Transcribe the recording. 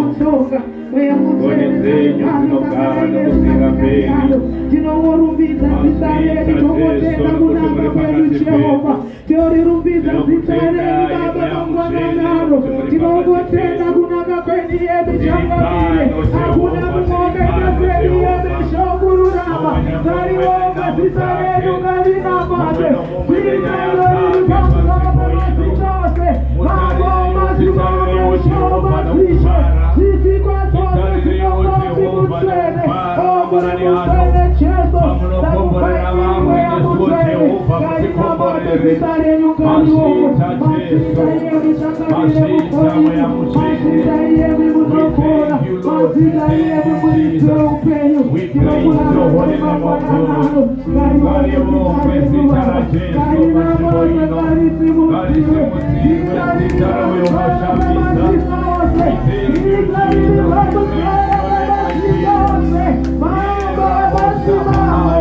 kutoka tinovorumbiza zita renyu tomotenda kunaka kwedu Jehovha torirumbidza zita renyu Baba mangwananaro tinongotenda kunaka kwedu yedu changamire hakuna mumwomeka zvedu yedu shongururama ngariomba zita renyu ngarinamate zita riri pamusoro pemazita ose mangoma zivomeshomazishe zvizikwazose zvinongozikutsvene okurikutsvene cheso takufaimweyamutsvene ngarinamate zita renyu ngariombe mazita iyemi changamire muponesi mazita iyemi munokona mazita iyemi muridzi reupenyu tinokuramba nemangwananano ngariombe zita renyu ngarinamate ngaritsimukire zita rinamazita ose zita riri pamusoro pemazita ose mambo vasimawe